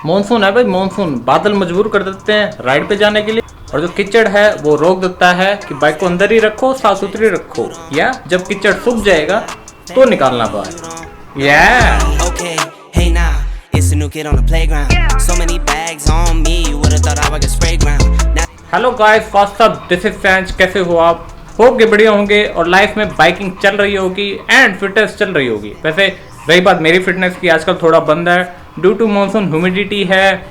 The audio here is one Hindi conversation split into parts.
मानसून है भाई, मानसून बादल मजबूर कर देते हैं राइड पे जाने के लिए, और जो कीचड़ है वो रोक देता है कि बाइक को अंदर ही रखो, साफ सुथरी रखो, या जब कीचड़ सूख जाएगा तो निकालना बाहर। Hello guys, what's up, this is fans. कैसे हो आप? होप के बढ़िया होंगे और लाइफ में बाइकिंग चल रही होगी एंड फिटनेस चल रही होगी। वैसे रही बात मेरी फिटनेस की, आजकल थोड़ा बंद है ड्यू टू मानसून, ह्यूमिडिटी है।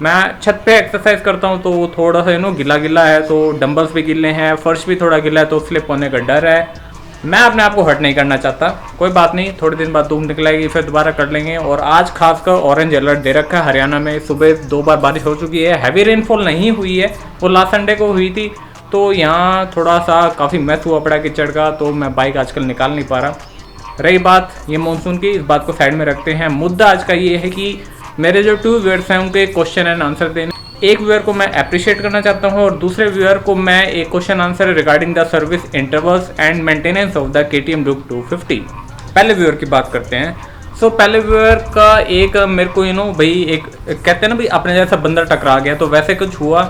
मैं छत पे एक्सरसाइज करता हूँ तो वो थोड़ा सा गिला गिला है, तो डंबल्स भी गिले हैं, फर्श भी थोड़ा गिला है, तो स्लिप होने का डर है। मैं अपने आप को हर्ट नहीं करना चाहता। कोई बात नहीं, थोड़े दिन बाद धूप निकलेगी, फिर दोबारा कर लेंगे। और आज खासकर ऑरेंज अलर्ट दे रखा है हरियाणा में। सुबह 2 बार बारिश हो चुकी है, हैवी रेनफॉल नहीं हुई है, वो लास्ट संडे को हुई थी। तो यहाँ थोड़ा सा काफ़ी मैस हुआ पड़ा कीचड़ का, तो मैं बाइक आजकल निकाल नहीं पा रहा। रही बात ये मानसून की, इस बात को साइड में रखते हैं। मुद्दा आज का ये है कि मेरे जो 2 व्यूअर्स हैं उनके क्वेश्चन एंड आंसर देने। एक व्यूअर को मैं अप्रिशिएट करना चाहता हूं और दूसरे व्यूअर को मैं एक question answer regarding the service intervals and maintenance of the KTM Duke 250। पहले व्यूअर की बात करते हैं। सो पहले व्यूअर का एक मेरे को भाई एक कहते हैं ना भाई, अपने जैसा बंदर टकरा गया, तो वैसे कुछ हुआ।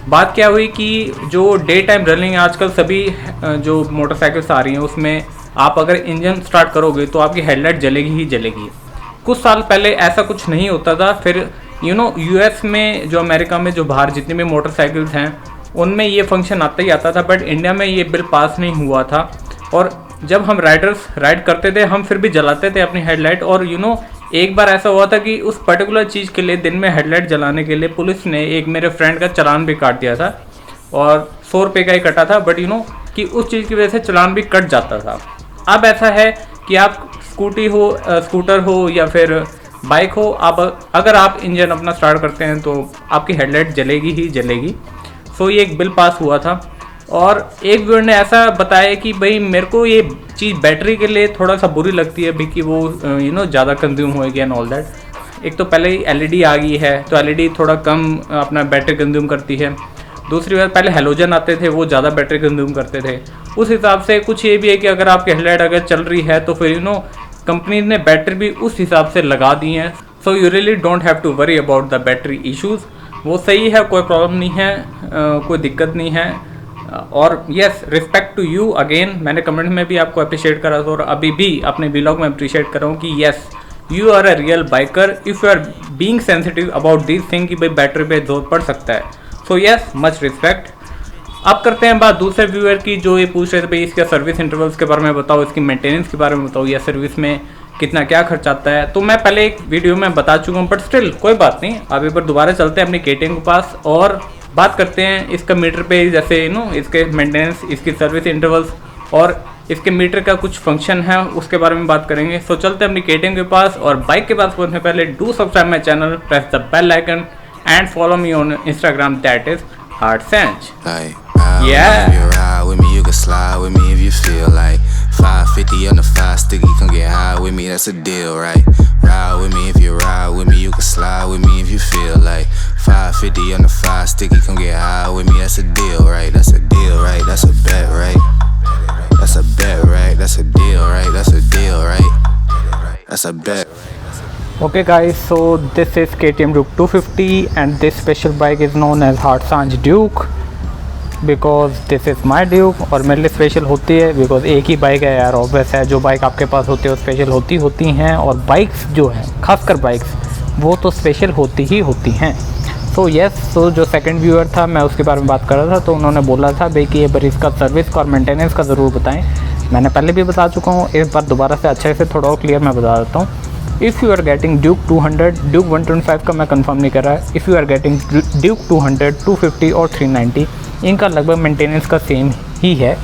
बात क्या हुई कि जो डे टाइम रनिंग आजकल सभी जो मोटरसाइकिल्स आ रही हैं उसमें आप अगर इंजन स्टार्ट करोगे तो आपकी हेडलाइट जलेगी ही जलेगी। कुछ साल पहले ऐसा कुछ नहीं होता था। फिर US में, जो अमेरिका में, जो बाहर जितनी भी मोटरसाइकिल्स हैं उनमें ये फंक्शन आता ही आता था, बट इंडिया में ये बिल पास नहीं हुआ था। और जब हम राइडर्स राइड करते थे हम फिर भी जलाते थे अपनी हेडलाइट। और एक बार ऐसा हुआ था कि उस पर्टिकुलर चीज़ के लिए दिन में हेडलाइट जलाने के लिए पुलिस ने एक मेरे फ्रेंड का चालान भी काट दिया था, और 100 रुपये का ही कटा था, बट कि उस चीज़ की वजह से चालान भी कट जाता था। अब ऐसा है कि आप स्कूटर हो या फिर बाइक हो, अगर आप इंजन अपना स्टार्ट करते हैं तो आपकी हेडलाइट जलेगी ही जलेगी। सो ये एक बिल पास हुआ था। और एक व्यूअर ने ऐसा बताया कि भाई मेरे को ये चीज़ बैटरी के लिए थोड़ा सा बुरी लगती है भी, कि वो ज़्यादा कंज्यूम होएगी एंड ऑल दैट। एक तो पहले ही LED आ गई है, तो LED थोड़ा कम अपना बैटरी कंज्यूम करती है। दूसरी बात, पहले हेलोजन आते थे, वो ज़्यादा बैटरी कंज्यूम करते थे। उस हिसाब से कुछ ये भी है कि अगर आपकी हेडलाइट अगर चल रही है तो फिर कंपनी ने बैटरी भी उस हिसाब से लगा दी हैं। So you really don't have to worry about the battery issues. वो सही है, कोई प्रॉब्लम नहीं है, कोई दिक्कत नहीं है। और yes, respect to you again. मैंने कमेंट में भी आपको अप्रिशिएट करा था और अभी भी अपने व्लॉग में अप्रिशिएट कर रहा हूँ कि yes, you are a real biker if you are being sensitive about this thing कि भाई बैटरी पे जोर पड़ सकता है। So yes, much respect. अब करते हैं बात दूसरे व्यूअर की, जो ये पूछ रहे थे भाई इसका सर्विस इंटरवल्स के बारे में बताओ, इसकी मेंटेनेंस के बारे में बताओ, या सर्विस में कितना क्या खर्च आता है। तो मैं पहले एक वीडियो में बता चुका हूँ, बट स्टिल कोई बात नहीं। अब एक बार दोबारा चलते हैं अपनी KTM के पास और बात करते हैं इसका मीटर पे, जैसे इसके मेंटेनेंस, इसकी सर्विस इंटरवल्स और इसके मीटर का कुछ फंक्शन है, उसके बारे में बात करेंगे। सो चलते हैं अपनी KTM के पास। और बाइक के पास पहुंचने पहले do subscribe my channel, press the bell icon and follow me on Instagram, दैट इज HardSanch। Yeah. If you ride with me, you can slide with me if you feel like 550 on the 5 sticky, come get high with me, that's a deal, right? Ride with me if you ride with me, you can slide with me if you feel like 550 on the 5 sticky, come get high with me, that's a deal, right? That's a deal, right? That's a bet, right? That's a bet, right? That's a deal, right? That's a deal, right? That's a bet. Okay guys, so this is KTM Duke 250 and this special bike is known as HardSanch Duke because this is my Duke. और मेरे लिए स्पेशल होती है बिकॉज एक ही बाइक है यार, ऑब्वियस है, जो बाइक आपके पास होती है वो स्पेशल होती हैं। और बाइक्स जो हैं, खासकर बाइक्स, वो तो स्पेशल होती ही होती हैं। सो येस, सो जो सेकंड व्यूअर था मैं उसके बारे में बात कर रहा था, तो उन्होंने बोला था भाई कि ये बार इसका सर्विस का और मेंटेनेंस का ज़रूर बताएं। मैंने पहले भी बता चुका हूँ, एक बार दोबारा से अच्छे से थोड़ा और क्लियर मैं बता देता हूँ। If you are getting Duke 200, Duke 125 का मैं कंफर्म नहीं कर रहा है, if you are getting Duke 200, 250 और 390, इनका लगभग मेंटेनेंस का सेम ही है।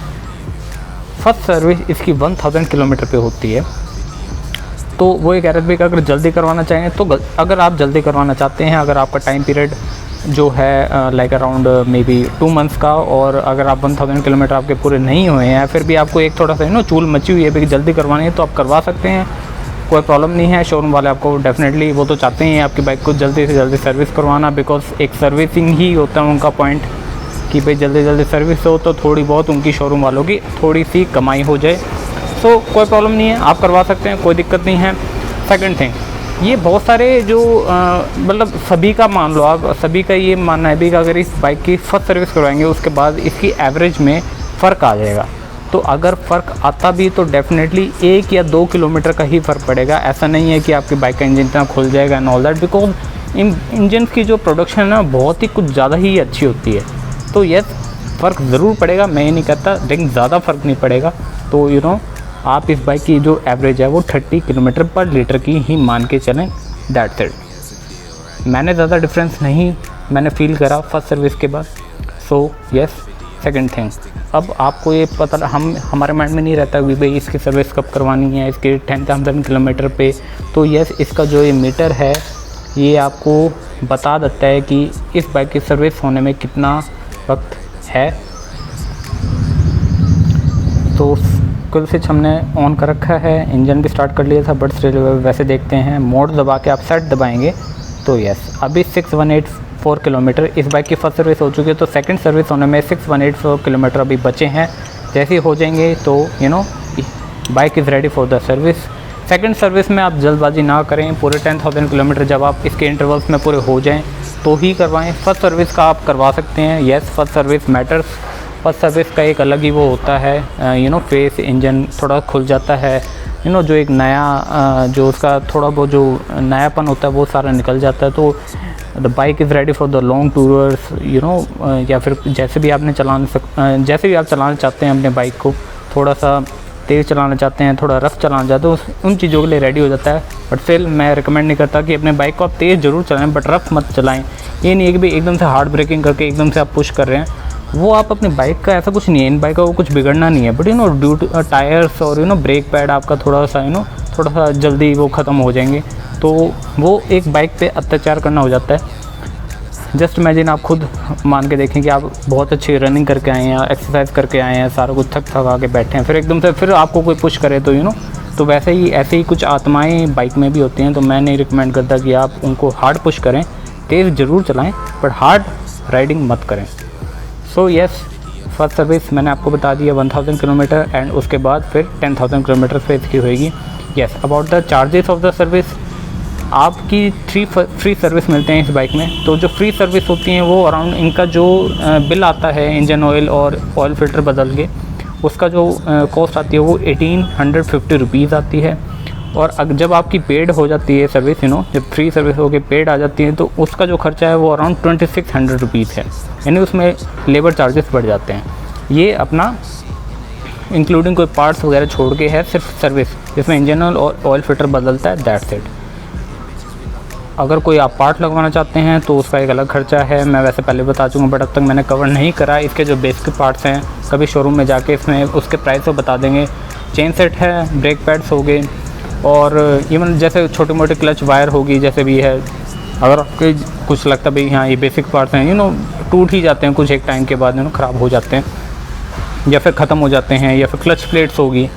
फर्स्ट सर्विस इसकी 1000 किलोमीटर पे होती है। तो वो ये कह रहे थे कि अगर जल्दी करवाना चाहें तो अगर आप जल्दी करवाना चाहते हैं, अगर आपका टाइम पीरियड जो है like around may be 2 months का, और अगर आप 1000 किलोमीटर आपके पूरे नहीं हुए हैं, फिर भी आपको एक थोड़ा सा चूल मची हुई है कि जल्दी करवानी है, तो आप करवा सकते हैं, कोई प्रॉब्लम नहीं है। शोरूम वाले आपको डेफिनेटली वो तो चाहते हैं आपकी बाइक को जल्दी से जल्दी सर्विस करवाना, बिकॉज एक सर्विसिंग ही होता है उनका पॉइंट कि भाई जल्दी जल्दी सर्विस हो तो थोड़ी बहुत उनकी शोरूम वालों की थोड़ी सी कमाई हो जाए। सो कोई प्रॉब्लम नहीं है, आप करवा सकते हैं, कोई दिक्कत नहीं है। सेकंड थिंग, ये बहुत सारे जो मतलब सभी का मान लो आप, सभी का ये मानना है भी कि अगर इस बाइक की फर्स्ट सर्विस करवाएंगे उसके बाद इसकी एवरेज में फ़र्क आ जाएगा। तो अगर फ़र्क आता भी तो डेफिनेटली 1 या 2 किलोमीटर का ही फ़र्क पड़ेगा। ऐसा नहीं है कि आपकी बाइक का इंजन इतना खुल जाएगा and all that, because engine की जो प्रोडक्शन है ना बहुत ही कुछ ज़्यादा ही अच्छी होती है। तो यस, फ़र्क ज़रूर पड़ेगा, मैं ये नहीं कहता, लेकिन ज़्यादा फ़र्क नहीं पड़ेगा। तो यू नो आप इस बाइक की जो एवरेज है वो 30 किलोमीटर पर लीटर की ही मान के चलें, दैट्स इट। मैंने ज़्यादा डिफरेंस नहीं मैंने फील करा फर्स्ट सर्विस के बाद। सो यस, सेकंड थिंग, अब आपको ये पता हमारे माइंड में नहीं रहता कि भाई इसकी सर्विस कब करवानी है इसके 10,000 किलोमीटर पे। तो यस, इसका जो ये मीटर है ये आपको बता देता है कि इस बाइक की सर्विस होने में कितना वक्त है। तो कुल स्विच हमने ऑन कर रखा है, इंजन भी स्टार्ट कर लिया था, बट स्टिल वैसे देखते हैं। मोड दबा के आप सेट दबाएंगे तो यस, अभी 6184 किलोमीटर इस बाइक की फर्स्ट सर्विस हो चुकी है। तो सेकंड सर्विस होने में 6184 किलोमीटर अभी बचे हैं। जैसे ही हो जाएंगे तो you know bike is ready for the service. Second service में आप जल्दबाजी ना करें, पूरे 10,000 किलोमीटर जब आप इसके इंटरवल्स में पूरे हो जाएं तो ही करवाएं। फर्स्ट सर्विस का आप करवा सकते हैं, yes first service matters. First service का एक अलग ही वो होता है, यू नो फेस इंजन थोड़ा खुल जाता है, यू नो जो एक नया जो उसका थोड़ा वो जो नयापन होता है वो सारा निकल जाता है। तो the bike is ready for the long tours, you know, या फिर जैसे भी आप चलाना चाहते हैं अपने बाइक को, थोड़ा सा तेज़ चलाना चाहते हैं, थोड़ा रफ चलाना चाहते हैं, उन चीज़ों के लिए रेडी हो जाता है। बट फिर मैं रिकमेंड नहीं करता कि अपने बाइक को आप तेज़ ज़रूर चलाएं बट रफ मत चलाएं। ये नहीं है कि भाई एकदम से हार्ड ब्रेकिंग करके एकदम से आप पुश कर रहे हैं, वो आप अपनी बाइक का ऐसा कुछ नहीं है, इन बाइक का वो कुछ बिगड़ना नहीं है। But you know due to tyres और यू नो ब्रेक पैड आपका थोड़ा सा जल्दी वो ख़त्म हो जाएंगे, तो वो एक बाइक पे अत्याचार करना हो जाता है। जस्ट इमेजिन, आप खुद मान के देखें कि आप बहुत अच्छी रनिंग करके आए हैं, एक्सरसाइज करके आए हैं, सारा कुछ थका के बैठे हैं, फिर एकदम से फिर आपको कोई पुश करे तो यू नो, तो ऐसे ही कुछ आत्माएं बाइक में भी होती हैं। तो मैं नहीं रिकमेंड करता कि आप उनको हार्ड पुश करें, तेज़ ज़रूर चलाएं बट हार्ड राइडिंग मत करें। सो यस, फर्स्ट सर्विस मैंने आपको बता दिया 1000 किलोमीटर एंड उसके बाद फिर 10,000 किलोमीटर पे इसकी होएगी। Yes, about the charges of the service, आपकी 3 फ्री सर्विस मिलते हैं इस बाइक में। तो जो फ्री सर्विस होती हैं वो अराउंड, इनका जो बिल आता है इंजन ऑयल और ऑयल फिल्टर बदल के, उसका जो कॉस्ट आती है वो 1850 रुपीज़ आती है। और जब आपकी पेड हो जाती है सर्विस, यू नो जब फ्री सर्विस हो के पेड आ जाती है तो उसका जो खर्चा है वो अराउंड 2600 रुपीज़ है, यानी उसमें लेबर चार्जेस बढ़ जाते हैं। ये अपना इंक्लूडिंग कोई पार्ट्स वगैरह छोड़ के है, सिर्फ सर्विस जिसमें इंजन ऑयल और ऑयल फिल्टर बदलता है, दैट्स इट। अगर कोई आप पार्ट लगवाना चाहते हैं तो उसका एक अलग खर्चा है, मैं वैसे पहले बता चुका, बट अब तक मैंने कवर नहीं करा। इसके जो बेसिक पार्ट्स हैं कभी शोरूम में जाके इसमें उसके प्राइस को बता देंगे। चेन सेट है, ब्रेक पैड्स हो गए, और इवन जैसे छोटे मोटे क्लच वायर होगी, जैसे भी है। अगर आपको कुछ लगता है भाई हाँ ये बेसिक पार्ट्स हैं, यू नो टूट ही जाते हैं कुछ एक टाइम के बाद, यू नो ख़राब हो जाते हैं या फिर ख़त्म हो जाते हैं, या फिर क्लच प्लेट्स होगी,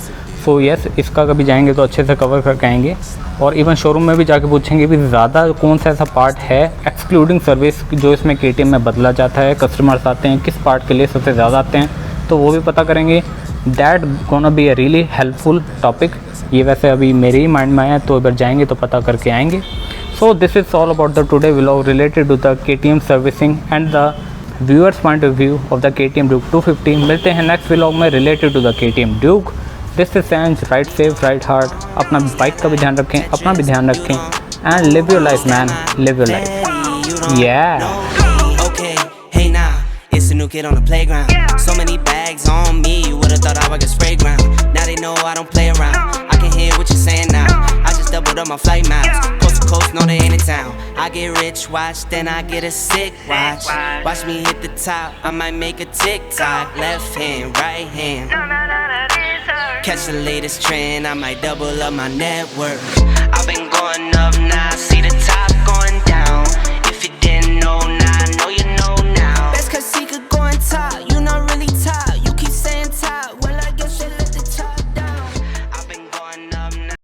सो यस इसका कभी जाएंगे तो अच्छे से कवर करके आएंगे। और इवन शोरूम में भी जाके पूछेंगे भी ज़्यादा कौन सा ऐसा पार्ट है एक्सक्लूडिंग सर्विस जो इसमें KTM में बदला जाता है, कस्टमर्स आते हैं किस पार्ट के लिए सबसे ज़्यादा आते हैं, तो वो भी पता करेंगे। That gonna be a really helpful topic. ये वैसे अभी मेरे ही माइंड में आया, तो एक बार जाएंगे तो पता करके आएंगे। So this is all about the today vlog related to the KTM servicing and the viewers point of view of the KTM Duke 250। मिलते हैं नेक्स्ट व्लॉग में related to the KTM Duke। This is Sanch, ride safe ride hard, अपना बाइक का भी ध्यान रखें, अपना भी ध्यान रखें, and live your life man, live your life, yeah। Hey now, it's a new kid on the playground. So many bags on me, you would've thought I would spray ground. Now they know I don't play around. I can hear what you're saying now. I just doubled up my flight miles. Coast to coast, know they ain't in town. I get rich, watch, then I get a sick watch. Watch me hit the top, I might make a TikTok. Left hand, right hand. Catch the latest trend, I might double up my net worth. I've been going up now, see the top going down.